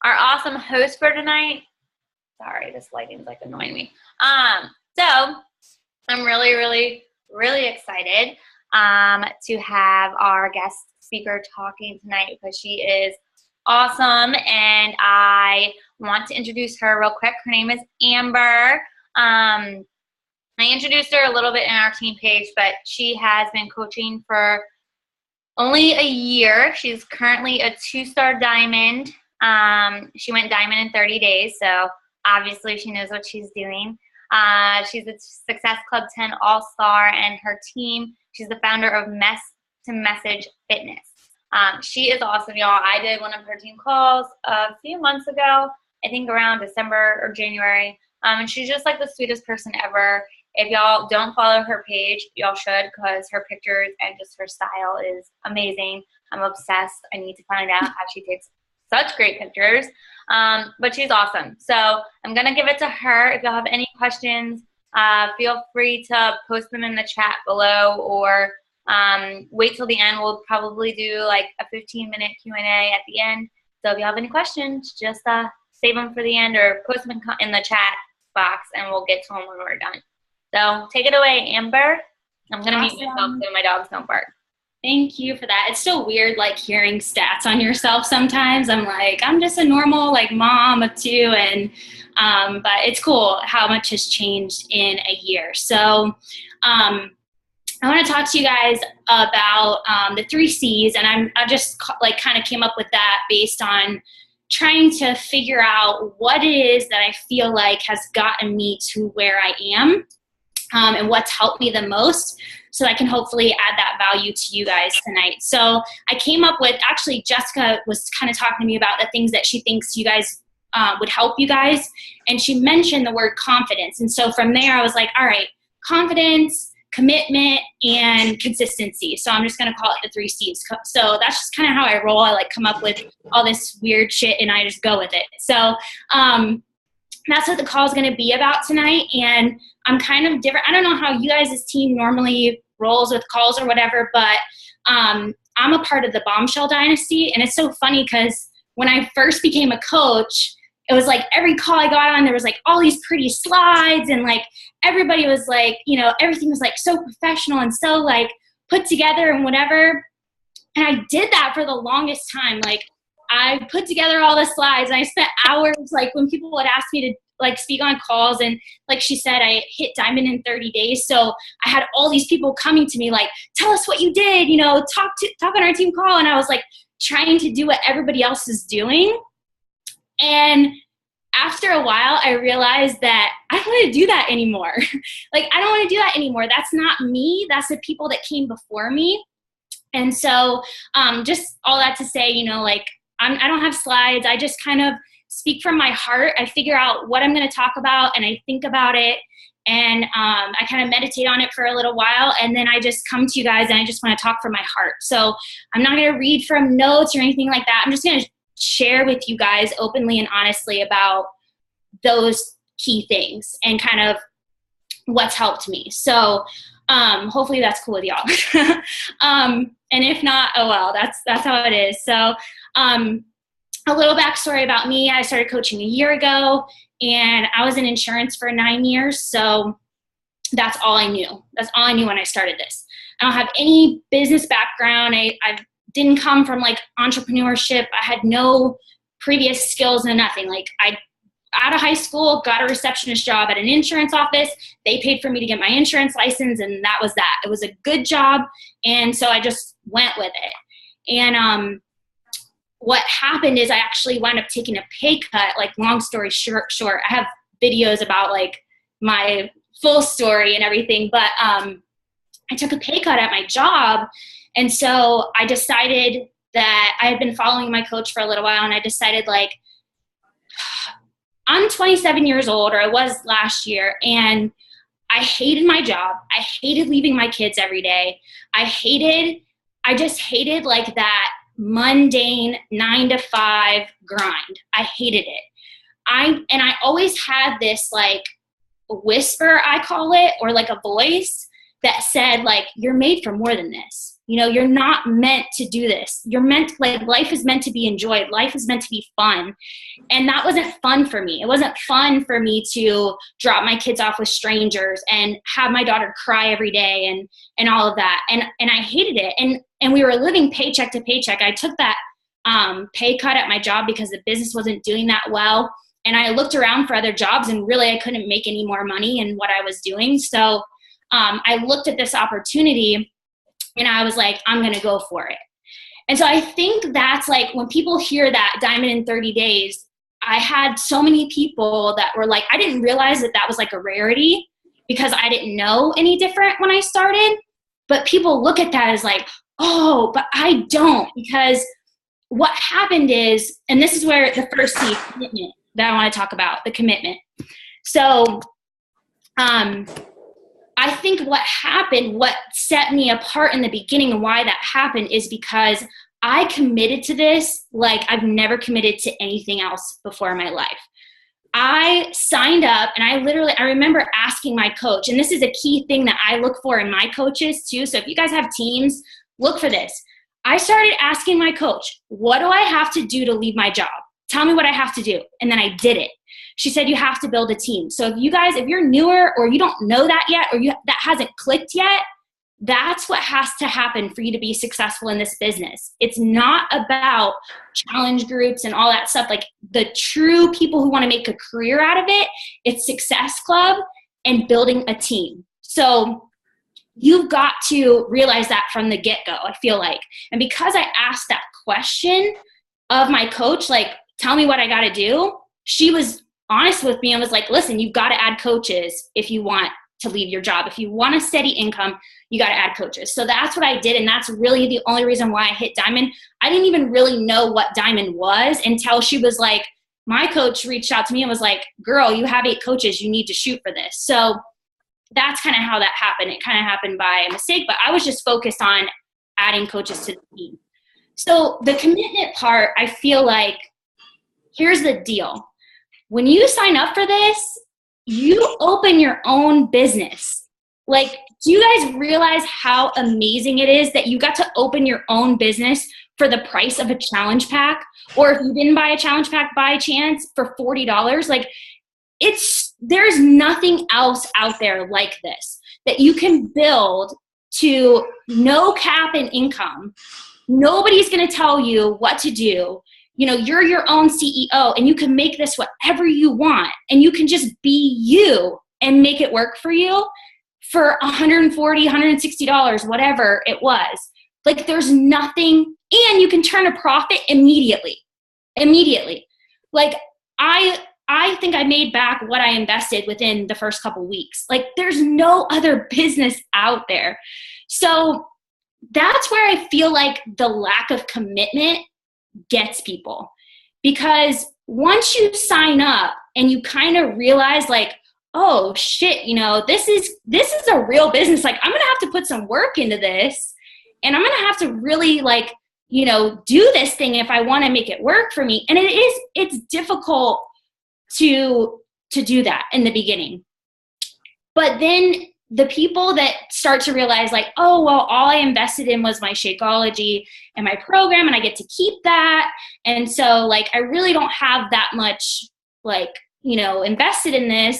our awesome host for tonight. Sorry, this lighting's like annoying me. So I'm really excited to have our guest speaker talking tonight because she is awesome, and I want to introduce her real quick. Her name is Amber. I introduced her a little bit in our team page, but she has been coaching for only a year. She's currently a 2-star diamond. She went diamond in 30 days, so obviously she knows what she's doing. She's a Success Club 10 All-Star, and her team, she's the founder of Mess to Message Fitness. She is awesome, y'all. I did one of her team calls a few months ago, I think around December or January, and she's just like the sweetest person ever. If y'all don't follow her page, y'all should, because her pictures and just her style is amazing. I'm obsessed. I need to find out how she takes such great pictures. But she's awesome. So I'm going to give it to her. If y'all have any questions, feel free to post them in the chat below, or wait till the end. We'll probably do like a 15-minute Q&A at the end. So if you have any questions, just save them for the end or post them in the chat box, and we'll get to them when we're done. So take it away, Amber. I'm going to mute myself so my dogs don't bark. Thank you for that. It's still weird, like, hearing stats on yourself sometimes. I'm like, I'm just a normal, like, mom of 2, and but it's cool how much has changed in a year. So I want to talk to you guys about the 3 C's, and I just, like, kind of came up with that based on trying to figure out what it is that I feel like has gotten me to where I am. And what's helped me the most, so I can hopefully add that value to you guys tonight. So I came up with, actually Jessica was kind of talking to me about the things that she thinks you guys would help you guys, and she mentioned the word confidence. And so from there I was like, all right, confidence, commitment, and consistency. So I'm just going to call it the 3 C's. So that's just kind of how I roll. I like come up with all this weird shit and I just go with it. So that's what the call is going to be about tonight. And I'm kind of different. I don't know how you guys' team normally rolls with calls or whatever, but I'm a part of the Bombshell Dynasty. And it's so funny because when I first became a coach, it was like every call I got on, there was like all these pretty slides, and like everybody was like, you know, everything was like so professional and so like put together and whatever. And I did that for the longest time. Like, I put together all the slides, and I spent hours, like, when people would ask me to like speak on calls, and like she said, I hit diamond in 30 days. So I had all these people coming to me like, tell us what you did, you know, talk on our team call. And I was like trying to do what everybody else is doing. And after a while, I realized that I don't want to do that anymore. Like, I don't want to do that anymore. That's not me. That's the people that came before me. And so just all that to say, you know, like, I don't have slides. I just kind of speak from my heart. I figure out what I'm going to talk about, and I think about it, and I kind of meditate on it for a little while, and then I just come to you guys and I just want to talk from my heart. So I'm not going to read from notes or anything like that. I'm just going to share with you guys openly and honestly about those key things and kind of what's helped me. So hopefully that's cool with y'all. And if not, oh well, that's how it is. So a little backstory about me. I started coaching a year ago, and I was in insurance for 9 years. So that's all I knew. That's all I knew when I started this. I don't have any business background. I didn't come from like entrepreneurship. I had no previous skills and nothing. Like, I, out of high school, got a receptionist job at an insurance office. They paid for me to get my insurance license, and that was that. It was a good job, and so I just went with it. And what happened is I actually wound up taking a pay cut. Like, long story short, I have videos about like my full story and everything, but I took a pay cut at my job. And so I decided that I had been following my coach for a little while, and I decided, like, I'm 27 years old, or I was last year, and I hated my job. I hated leaving my kids every day. I just hated like that mundane 9-to-5 grind. I hated it. I always had this like whisper, I call it, or like a voice that said, like, you're made for more than this. You know, you're not meant to do this. You're meant, like, life is meant to be enjoyed. Life is meant to be fun. And that wasn't fun for me. It wasn't fun for me to drop my kids off with strangers and have my daughter cry every day and all of that. And I hated it. And we were living paycheck to paycheck. I took that pay cut at my job because the business wasn't doing that well. And I looked around for other jobs, and really I couldn't make any more money in what I was doing. So I looked at this opportunity and I was like, I'm going to go for it. And so I think that's like, when people hear that Diamond in 30 days, I had so many people that were like, I didn't realize that that was like a rarity because I didn't know any different when I started. But people look at that as like, oh, but I don't, because what happened is, and this is where the first C, commitment, that I want to talk about, the commitment. So, I think what happened, what set me apart in the beginning and why that happened is because I committed to this like I've never committed to anything else before in my life. I signed up, and I remember asking my coach, and this is a key thing that I look for in my coaches too. So if you guys have teams, look for this. I started asking my coach, what do I have to do to leave my job? Tell me what I have to do. And then I did it. She said, you have to build a team. So if you're newer or you don't know that yet, or that hasn't clicked yet, that's what has to happen for you to be successful in this business. It's not about challenge groups and all that stuff. Like, the true people who want to make a career out of it, it's Success Club and building a team. So you've got to realize that from the get-go, I feel like. And because I asked that question of my coach, like, tell me what I got to do, she was honest with me and was like, listen, you've got to add coaches if you want to leave your job. If you want a steady income, you got to add coaches. So that's what I did. And that's really the only reason why I hit Diamond. I didn't even really know what Diamond was until she was like, my coach reached out to me and was like, girl, you have 8 coaches. You need to shoot for this. So that's kind of how that happened. It kind of happened by mistake, but I was just focused on adding coaches to the team. So the commitment part, I feel like, here's the deal. When you sign up for this, you open your own business. Like, do you guys realize how amazing it is that you got to open your own business for the price of a challenge pack? Or if you didn't buy a challenge pack by chance, for $40, like, there's nothing else out there like this that you can build to no cap in income. Nobody's going to tell you what to do. You know, you're your own CEO, and you can make this whatever you want, and you can just be you and make it work for you for $140, $160, whatever it was. Like, there's nothing, and you can turn a profit immediately. Like, I think I made back what I invested within the first couple weeks. Like, there's no other business out there. So that's where I feel like the lack of commitment gets people, because once you sign up and you kind of realize, like, oh shit, you know, this is a real business. Like, I'm going to have to put some work into this, and I'm going to have to really, like, you know, do this thing if I want to make it work for me. And it's difficult to do that in the beginning. But then the people that start to realize, like, oh, well, all I invested in was my Shakeology and my program, and I get to keep that. And so, like, I really don't have that much, like, you know, invested in this.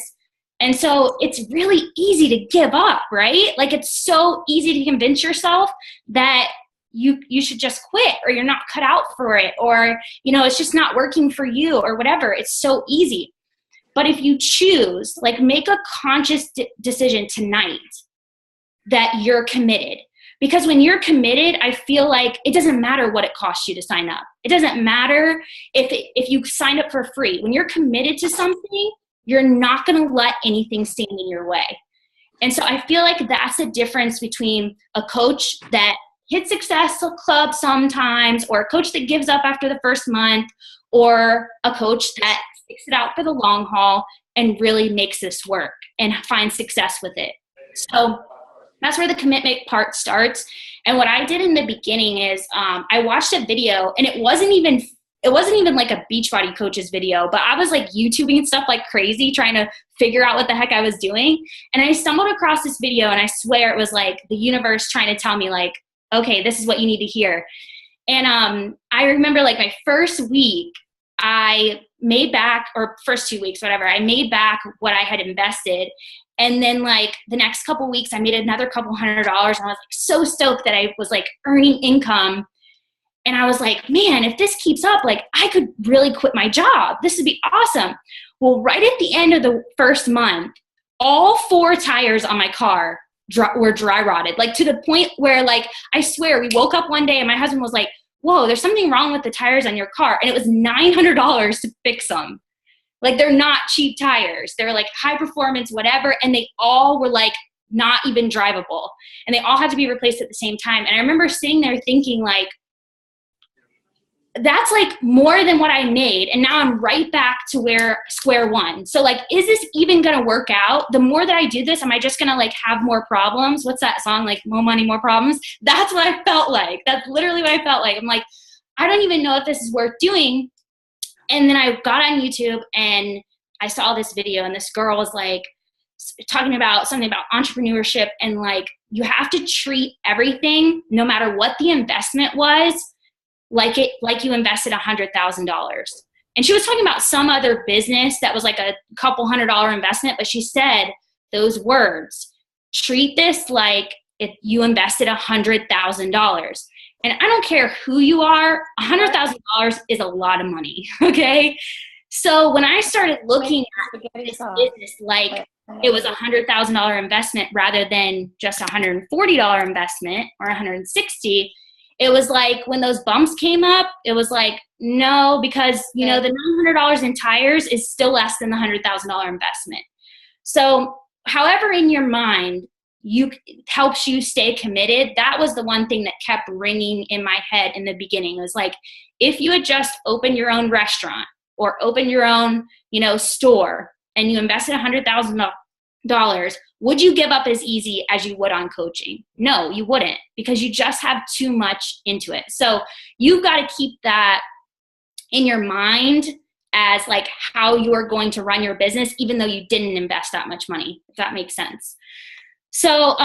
And so it's really easy to give up, right? Like, it's so easy to convince yourself that you should just quit, or you're not cut out for it, or, you know, it's just not working for you, or whatever. It's so easy. But if you choose, like, make a conscious decision tonight that you're committed. Because when you're committed, I feel like it doesn't matter what it costs you to sign up. It doesn't matter if you signed up for free. When you're committed to something, you're not going to let anything stand in your way. And so I feel like that's the difference between a coach that hits Success Club sometimes, or a coach that gives up after the first month, or a coach that sticks it out for the long haul and really makes this work and finds success with it. So that's where the commitment part starts. And what I did in the beginning is I watched a video, and it wasn't even it wasn't even like a Beachbody coach's video, but I was like YouTubing stuff like crazy, trying to figure out what the heck I was doing. And I stumbled across this video, and I swear it was like the universe trying to tell me like, okay, this is what you need to hear. And I remember like my first week, I made back, or first 2 weeks, whatever, I made back what I had invested. And then like the next couple weeks, I made another couple $100. And I was like so stoked that I was like earning income. And I was like, man, if this keeps up, like I could really quit my job. This would be awesome. Well, right at the end of the first month, all 4 tires on my car were dry rotted, like to the point where like, I swear we woke up one day and my husband was like, whoa, there's something wrong with the tires on your car. And it was $900 to fix them. Like they're not cheap tires. They're like high performance, whatever. And they all were like not even drivable. And they all had to be replaced at the same time. And I remember sitting there thinking like, that's like more than what I made. And now I'm right back to square one. So like, is this even going to work out? The more that I do this, am I just going to like have more problems? What's that song? Like more money, more problems. That's what I felt like. That's literally what I felt like. I'm like, I don't even know if this is worth doing. And then I got on YouTube and I saw this video, and this girl was like talking about something about entrepreneurship, and like, you have to treat everything, no matter what the investment was, like you invested $100,000. And she was talking about some other business that was like a couple $100 investment, but she said those words, treat this like if you invested $100,000. And I don't care who you are, $100,000 is a lot of money, okay? So when I started looking at this business like it was a $100,000 investment rather than just a $140 investment or $160, it was like when those bumps came up, it was like, no, because, you know, the $900 in tires is still less than the $100,000 investment. So however in your mind helps you stay committed, that was the one thing that kept ringing in my head in the beginning. It was like, if you had just opened your own restaurant or opened your own, you know, store, and you invested $100,000, would you give up as easy as you would on coaching? No, you wouldn't, because you just have too much into it. So you've got to keep that in your mind as like how you're going to run your business, even though you didn't invest that much money, if that makes sense. So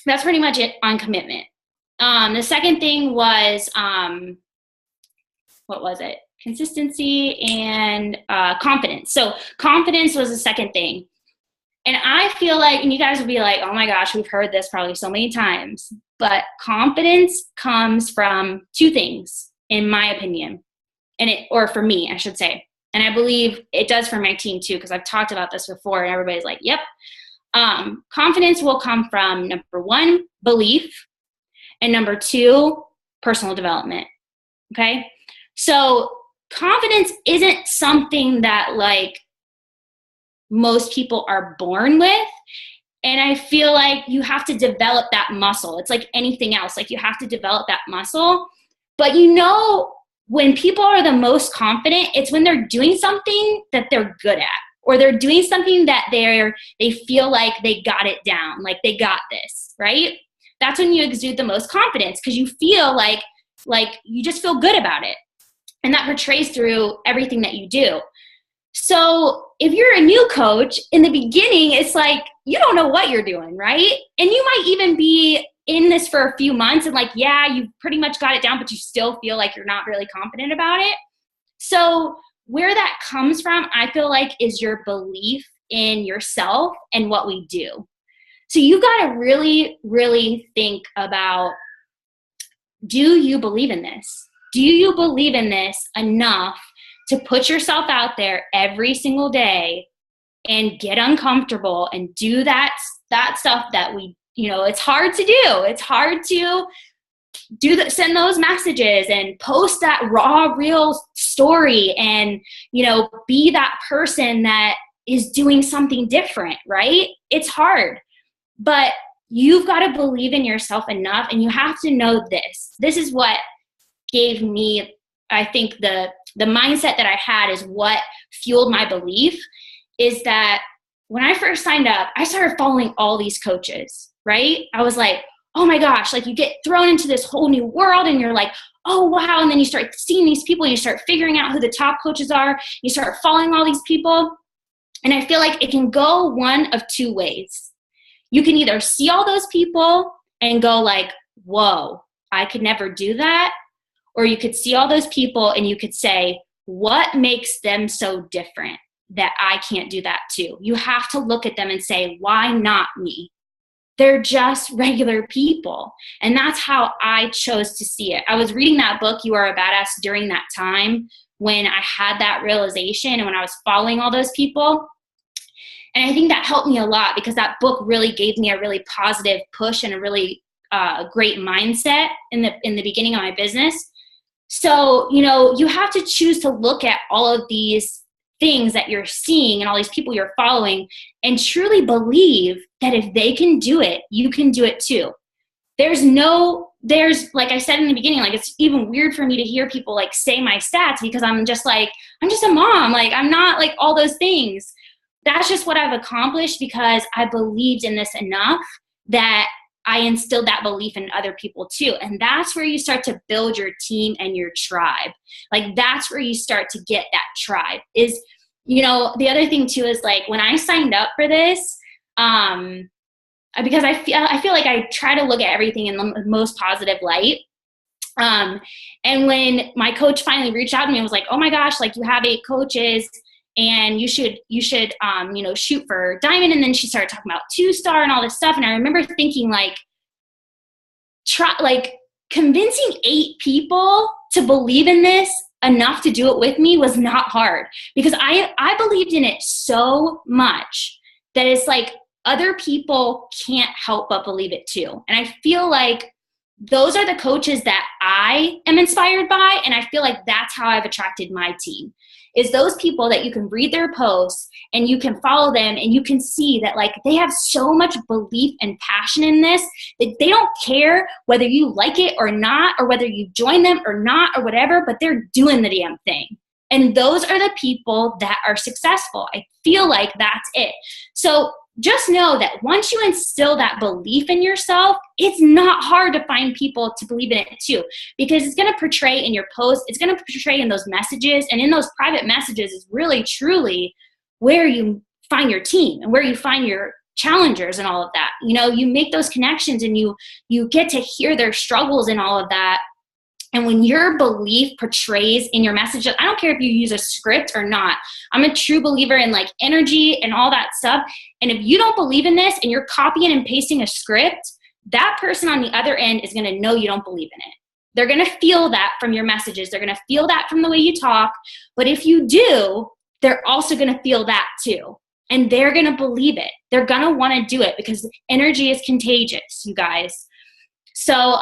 that's pretty much it on commitment. The second thing was, what was it? Consistency and confidence. So confidence was the second thing. And I feel like, and you guys will be like, oh my gosh, we've heard this probably so many times, but confidence comes from 2 things, in my opinion, or for me, I should say. And I believe it does for my team too, because I've talked about this before and everybody's like, yep. Confidence will come from number 1, belief, and number 2, personal development. Okay. So confidence isn't something that like most people are born with. And I feel like you have to develop that muscle. It's like anything else. Like you have to develop that muscle. But you know, when people are the most confident, it's when they're doing something that they're good at, or they're doing something that they feel like they got it down, like they got this, right? That's when you exude the most confidence, because you feel like you just feel good about it. And that portrays through everything that you do. So if you're a new coach, in the beginning, it's like, you don't know what you're doing, right? And you might even be in this for a few months and like, yeah, you pretty much got it down, but you still feel like you're not really confident about it. So where that comes from, I feel like, is your belief in yourself and what we do. So you got to really, really think about, do you believe in this? Do you believe in this enough to put yourself out there every single day and get uncomfortable and do that stuff that we, you know, it's hard to do. It's hard to send those messages and post that raw, real story and, you know, be that person that is doing something different, right? It's hard, but you've got to believe in yourself enough, and you have to know this. This is what gave me, I think, the mindset that I had is what fueled my belief, is that when I first signed up, I started following all these coaches, right? I was like, oh my gosh, like you get thrown into this whole new world and you're like, oh, wow. And then you start seeing these people and you start figuring out who the top coaches are. You start following all these people. And I feel like it can go one of two ways. You can either see all those people and go like, whoa, I could never do that. Or you could see all those people and you could say, what makes them so different that I can't do that too? You have to look at them and say, why not me? They're just regular people. And that's how I chose to see it. I was reading that book, You Are a Badass, during that time when I had that realization and when I was following all those people. And I think that helped me a lot because that book really gave me a really positive push and a really great mindset in the beginning of my business. So, you have to choose to look at all of these things that you're seeing and all these people you're following and truly believe that if they can do it, you can do it too. There's like I said in the beginning, like it's even weird for me to hear people like say my stats because I'm just a mom. Like I'm not like all those things. That's just what I've accomplished because I believed in this enough that I instilled that belief in other people too. And that's where you start to build your team and your tribe. Like that's where you start to get that tribe is, the other thing too is like when I signed up for this, because I feel like I try to look at everything in the most positive light. And when my coach finally reached out to me and was like, oh my gosh, like you have 8 coaches and you should shoot for diamond. And then she started talking about 2-star and all this stuff. And I remember thinking like convincing 8 people to believe in this enough to do it with me was not hard because I believed in it so much that it's like other people can't help but believe it too. And I feel like those are the coaches that I am inspired by. And I feel like that's how I've attracted my team. Is those people that you can read their posts and you can follow them and you can see that like they have so much belief and passion in this that they don't care whether you like it or not or whether you join them or not or whatever, but they're doing the damn thing. And those are the people that are successful. I feel like that's it. So just know that once you instill that belief in yourself, it's not hard to find people to believe in it too, because it's going to portray in your posts, it's going to portray in those messages, and in those private messages is really truly where you find your team and where you find your challengers and all of that. You make those connections and you get to hear their struggles and all of that. And when your belief portrays in your messages, I don't care if you use a script or not. I'm a true believer in like energy and all that stuff. And if you don't believe in this and you're copying and pasting a script, that person on the other end is going to know you don't believe in it. They're going to feel that from your messages. They're going to feel that from the way you talk. But if you do, they're also going to feel that too. And they're going to believe it. They're going to want to do it because energy is contagious, you guys. So,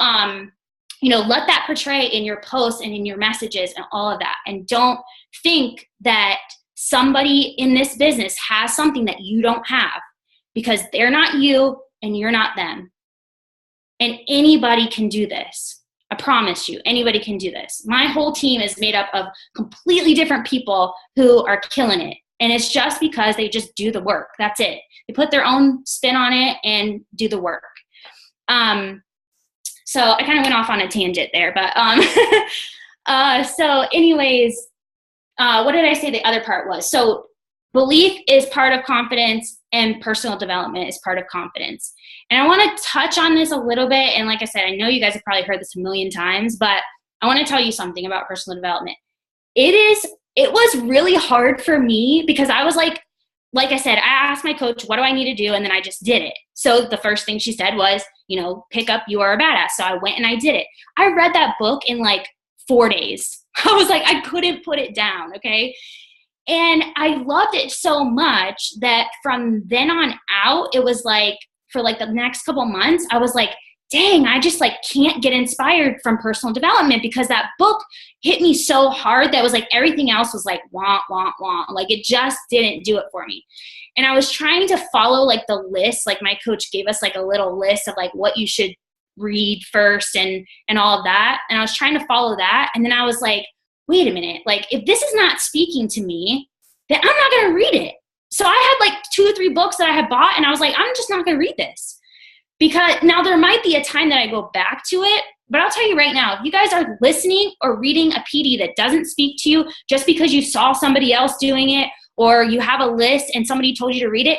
let that portray in your posts and in your messages and all of that. And don't think that somebody in this business has something that you don't have because they're not you and you're not them. And anybody can do this. I promise you, anybody can do this. My whole team is made up of completely different people who are killing it. And it's just because they just do the work. That's it. They put their own spin on it and do the work. So I kind of went off on a tangent there, but so anyways, what did I say the other part was? So belief is part of confidence and personal development is part of confidence. And I want to touch on this a little bit. And like I said, I know you guys have probably heard this a million times, but I want to tell you something about personal development. It was really hard for me because I was like I said, I asked my coach, what do I need to do? And then I just did it. So the first thing she said was, pick up You Are a Badass. So I went and I did it. I read that book in like 4 days. I was like, I couldn't put it down. Okay. And I loved it so much that from then on out, it was like for like the next couple months, I was like, dang, I just like can't get inspired from personal development because that book hit me so hard that was like everything else was like wah, wah, wah. Like it just didn't do it for me. And I was trying to follow like the list, like my coach gave us like a little list of like what you should read first and all of that. And I was trying to follow that. And then I was like, wait a minute, like if this is not speaking to me, then I'm not going to read it. So I had like 2 or 3 books that I had bought and I was like, I'm just not going to read this. Because now there might be a time that I go back to it, But I'll tell you right now, if you guys are listening or reading a PD that doesn't speak to you just because you saw somebody else doing it, or you have a list and somebody told you to read it,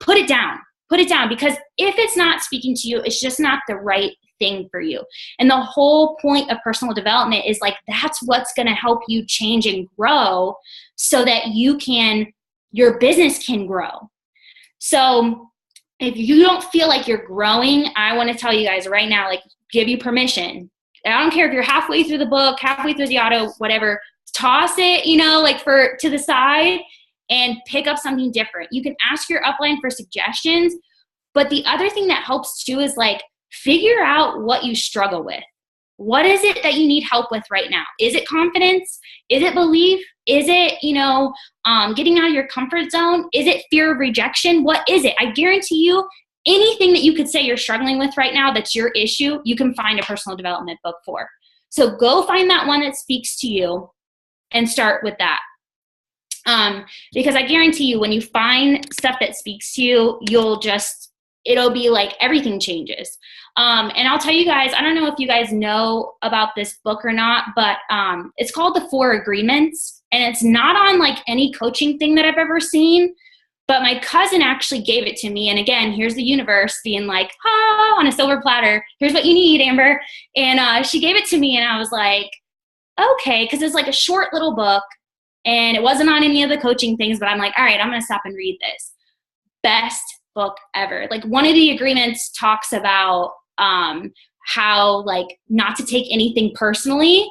put it down. Put it down, because if it's not speaking to you, it's just not the right thing for you. And the whole point of personal development is like, that's what's going to help you change and grow so that your business can grow. So if you don't feel like you're growing, I want to tell you guys right now, like, give you permission. I don't care if you're halfway through the book, halfway through the auto, whatever, toss it, like to the side and pick up something different. You can ask your upline for suggestions, but the other thing that helps too is like, figure out what you struggle with. What is it that you need help with right now? Is it confidence? Is it belief? Is it, getting out of your comfort zone? Is it fear of rejection? What is it? I guarantee you, anything that you could say you're struggling with right now that's your issue, you can find a personal development book for. So go find that one that speaks to you and start with that. Because I guarantee you, when you find stuff that speaks to you, it'll be like everything changes. And I'll tell you guys, I don't know if you guys know about this book or not, but it's called The 4 Agreements. And it's not on like any coaching thing that I've ever seen. But my cousin actually gave it to me. And again, here's the universe being like, on a silver platter. Here's what you need, Amber. And she gave it to me. And I was like, okay. Because it's like a short little book. And it wasn't on any of the coaching things. But I'm like, all right, I'm going to stop and read this. Best book ever. Like, one of the agreements talks about how like not to take anything personally.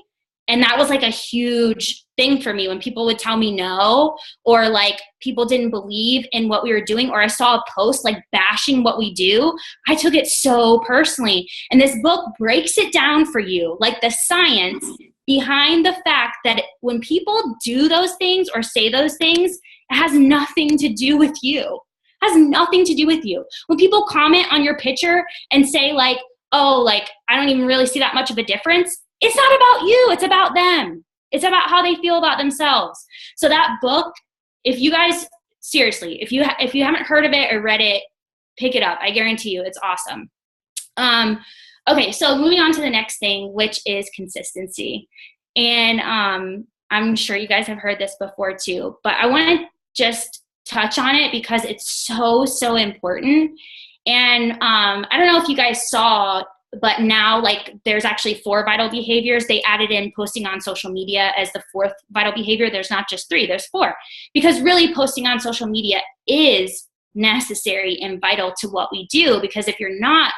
And that was like a huge thing for me when people would tell me no, or like people didn't believe in what we were doing, or I saw a post like bashing what we do. I took it so personally. And this book breaks it down for you, like the science behind the fact that when people do those things or say those things, it has nothing to do with you. Has nothing to do with you. When people comment on your picture and say like, oh, like, I don't even really see that much of a difference, it's not about you. It's about them. It's about how they feel about themselves. So that book, if you guys, seriously, if you haven't heard of it or read it, pick it up. I guarantee you it's awesome. Okay, so moving on to the next thing, which is consistency. And I'm sure you guys have heard this before too, but I want to just touch on it because it's so, so important. And I don't know if you guys saw, but now like there's actually 4 vital behaviors. They added in posting on social media as the 4th vital behavior. There's not just 3, there's 4. Because really posting on social media is necessary and vital to what we do. Because if you're not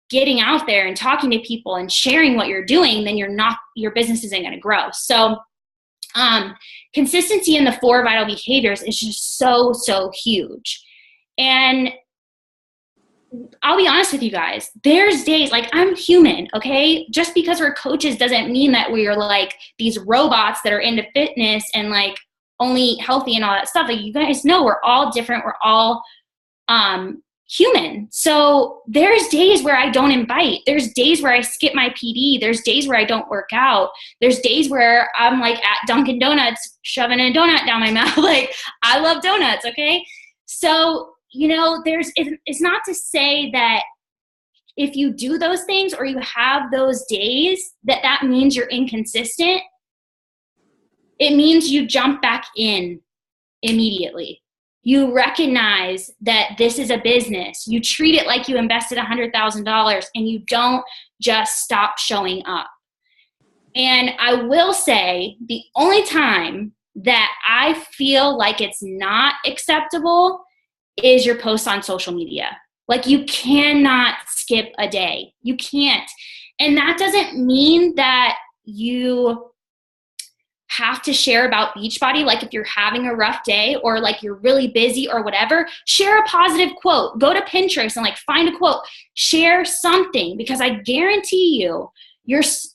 getting out there and talking to people and sharing what you're doing, then your business isn't going to grow. So consistency in the 4 vital behaviors is just so, so huge. And I'll be honest with you guys, there's days, like, I'm human, okay? Just because we're coaches doesn't mean that we're like these robots that are into fitness and like only healthy and all that stuff. Like, you guys know we're all different. We're all human. So there's days where I don't invite. There's days where I skip my PD. There's days where I don't work out. There's days where I'm like at Dunkin' Donuts shoving a donut down my mouth. Like, I love donuts, okay? So, it's not to say that if you do those things or you have those days that means you're inconsistent. It means you jump back in immediately. You recognize that this is a business. You treat it like you invested $100,000 and you don't just stop showing up. And I will say the only time that I feel like it's not acceptable is your posts on social media. Like, you cannot skip a day. You can't. And that doesn't mean that you have to share about Beachbody. Like, if you're having a rough day or like you're really busy or whatever, share a positive quote. Go to Pinterest and like find a quote. Share something, because I guarantee you,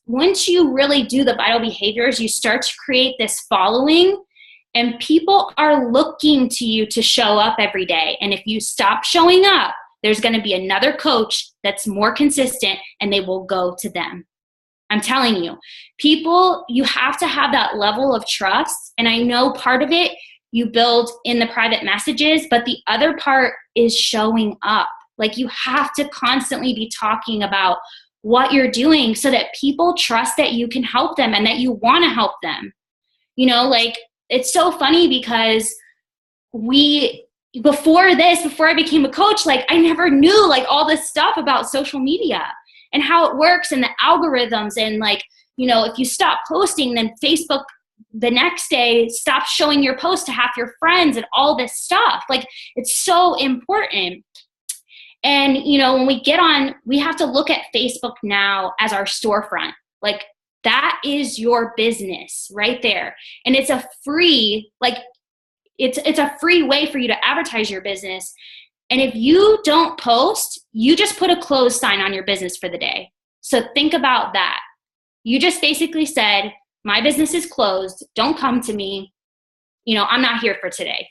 once you really do the vital behaviors, you start to create this following. And people are looking to you to show up every day. And if you stop showing up, there's going to be another coach that's more consistent and they will go to them. I'm telling you, people, you have to have that level of trust. And I know part of it you build in the private messages, but the other part is showing up. Like, you have to constantly be talking about what you're doing so that people trust that you can help them and that you want to help them. You know, like, it's so funny because before I became a coach, like, I never knew like all this stuff about social media and how it works and the algorithms, and like, you know, if you stop posting, then Facebook the next day stops showing your post to half your friends and all this stuff. Like, it's so important. And, you know, when we get on, we have to look at Facebook now as our storefront. Like, that is your business right there. And it's a free, like, it's a free way for you to advertise your business. And if you don't post, you just put a close sign on your business for the day. So think about that. You just basically said, my business is closed. Don't come to me. You know, I'm not here for today.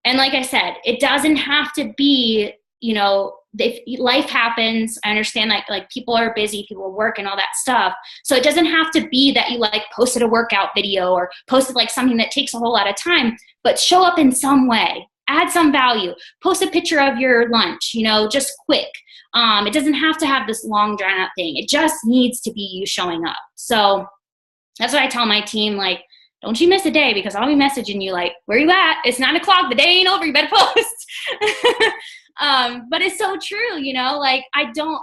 And like I said, it doesn't have to be, you know, if life happens, I understand like people are busy, people work and all that stuff. So it doesn't have to be that you like posted a workout video or posted like something that takes a whole lot of time, but show up in some way, add some value, post a picture of your lunch, you know, just quick. It doesn't have to have this long drawn out thing. It just needs to be you showing up. So that's what I tell my team, like, don't you miss a day, because I'll be messaging you like, where you at? It's 9 o'clock. The day ain't over. You better post. But it's so true, you know, like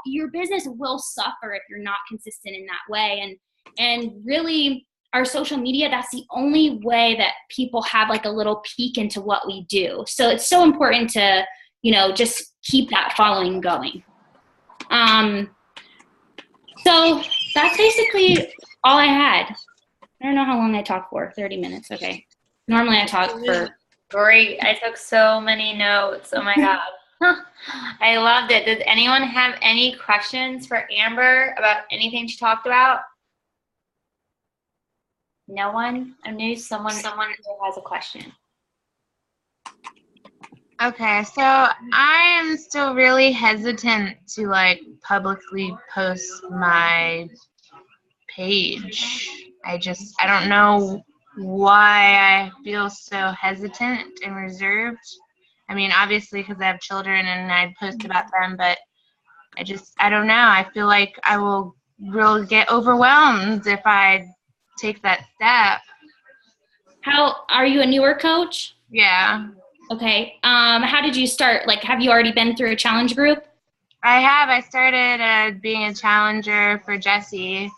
your business will suffer if you're not consistent in that way. And really our social media, that's the only way that people have like a little peek into what we do. So it's so important to, you know, just keep that following going. So that's basically all I had. I don't know how long I talked for. 30 minutes. Okay. Normally I talk for. Great. I took so many notes. Oh my God. I loved it. Does anyone have any questions for Amber about anything she talked about? No one? I knew someone who has a question. Okay, so I am still really hesitant to like publicly post my page. I don't know why I feel so hesitant and reserved. I mean, obviously because I have children and I post about them, but I don't know. I feel like I will really get overwhelmed if I take that step. Are you a newer coach? Yeah. Okay. How did you start? Like, have you already been through a challenge group? I have. I started being a challenger for Jessie,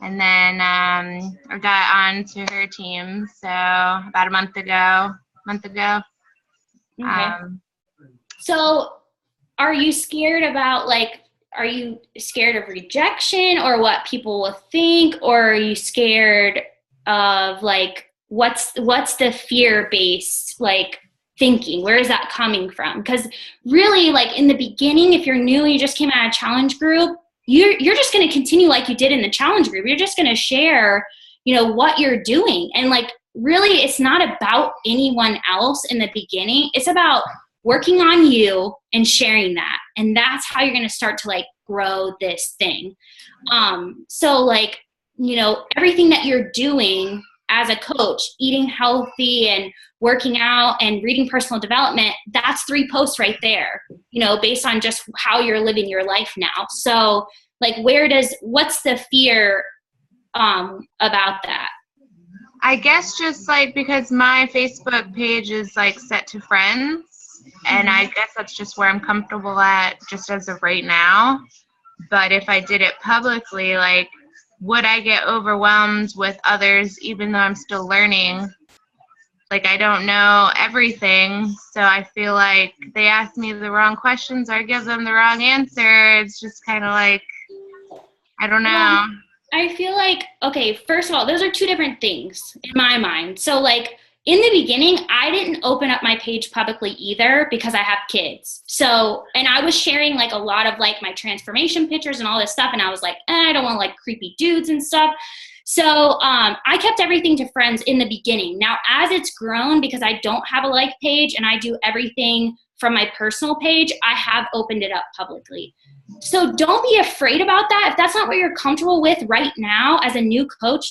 and then I got on to her team, so about a month ago. Okay. So are you scared about, like, are you scared of rejection or what people will think, or are you scared of, like, what's the fear-based, like, thinking? Where is that coming from? Because really, like, in the beginning, if you're new and you just came out of a challenge group, you're just going to continue like you did in the challenge group. You're just going to share, you know, what you're doing. And, like, really, it's not about anyone else in the beginning. It's about working on you and sharing that. And that's how you're going to start to, like, grow this thing. So, like, you know, everything that you're doing as a coach, eating healthy and working out and reading personal development, that's 3 posts right there, you know, based on just how you're living your life now. So, like, what's the fear about that? I guess just like because my Facebook page is like set to friends, and I guess that's just where I'm comfortable at just as of right now. But if I did it publicly, like, would I get overwhelmed with others even though I'm still learning? Like, I don't know everything, so I feel like they ask me the wrong questions or I give them the wrong answer. It's just kind of like, I don't know. I feel like, okay, first of all, those are 2 different things in my mind. So, like, in the beginning, I didn't open up my page publicly either because I have kids. So, and I was sharing, like, a lot of, like, my transformation pictures and all this stuff. And I was like, I don't want, like, creepy dudes and stuff. So I kept everything to friends in the beginning. Now, as it's grown, because I don't have a like page and I do everything from my personal page, I have opened it up publicly. So don't be afraid about that. If that's not what you're comfortable with right now as a new coach,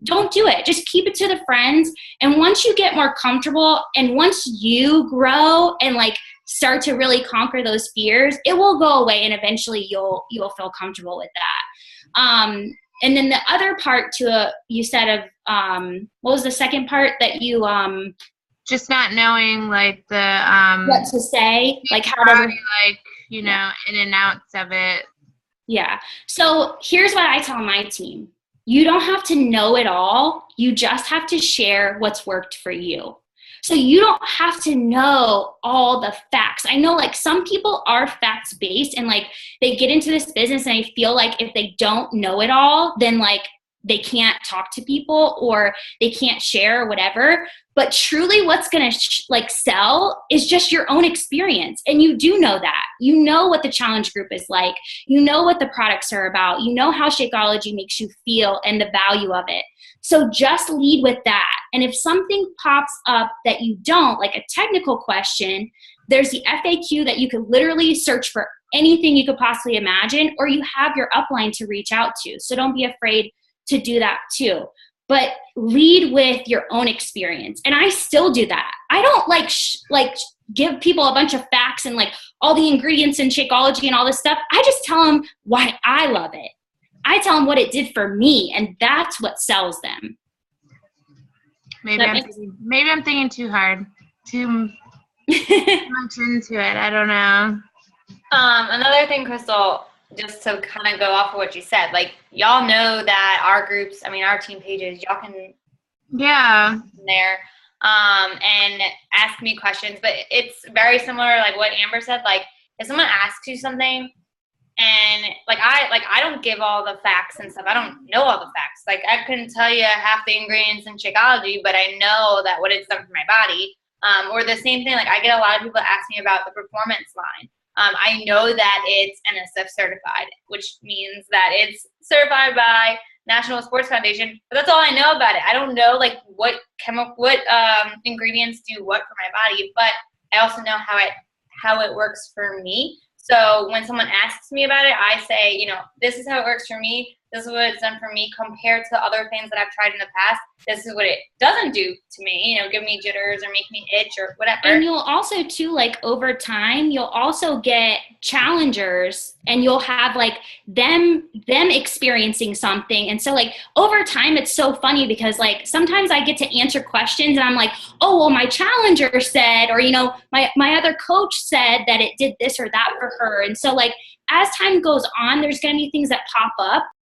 don't do it. Just keep it to the friends. And once you get more comfortable and once you grow and, like, start to really conquer those fears, it will go away, and eventually you'll feel comfortable with that. And then the other part to you said of what was the second part that you just not knowing like the what to say, like how to like, you know, in and outs of it. Yeah. So here's what I tell my team. You don't have to know it all. You just have to share what's worked for you. So you don't have to know all the facts. I know like some people are facts based and like they get into this business and they feel like if they don't know it all, then like they can't talk to people or they can't share or whatever. But truly what's going to like sell is just your own experience. And you do know that. You know what the challenge group is like. You know what the products are about. You know how Shakeology makes you feel and the value of it. So just lead with that. And if something pops up that you don't, like a technical question, there's the FAQ that you could literally search for anything you could possibly imagine, or you have your upline to reach out to. So don't be afraid to do that too. But lead with your own experience. And I still do that. I don't like give people a bunch of facts and like all the ingredients in Shakeology and all this stuff. I just tell them why I love it. I tell them what it did for me, and that's what sells them. Maybe I'm thinking too hard, too much into it. I don't know. Another thing, Crystal, just to kind of go off of what you said, like y'all know that our groups, I mean, our team pages, y'all can there and ask me questions, but it's very similar, like what Amber said. Like if someone asks you something, and I don't give all the facts and stuff. I don't know all the facts. Like I couldn't tell you half the ingredients in Shakeology, but I know that what it's done for my body. Or the same thing, like I get a lot of people ask me about the performance line. I know that it's NSF certified, which means that it's certified by National Sports Foundation, but that's all I know about it. I don't know like what ingredients do what for my body, but I also know how it works for me. So when someone asks me about it, I say, you know, this is how it works for me. This is what it's done for me compared to other things that I've tried in the past. This is what it doesn't do to me, you know, give me jitters or make me itch or whatever. And you'll also too, like over time, you'll also get challengers and you'll have like them experiencing something. And so like over time, it's so funny because like sometimes I get to answer questions and I'm like, oh, well, my challenger said, or, you know, my other coach said that it did this or that for her. And so like as time goes on, there's going to be things that pop up.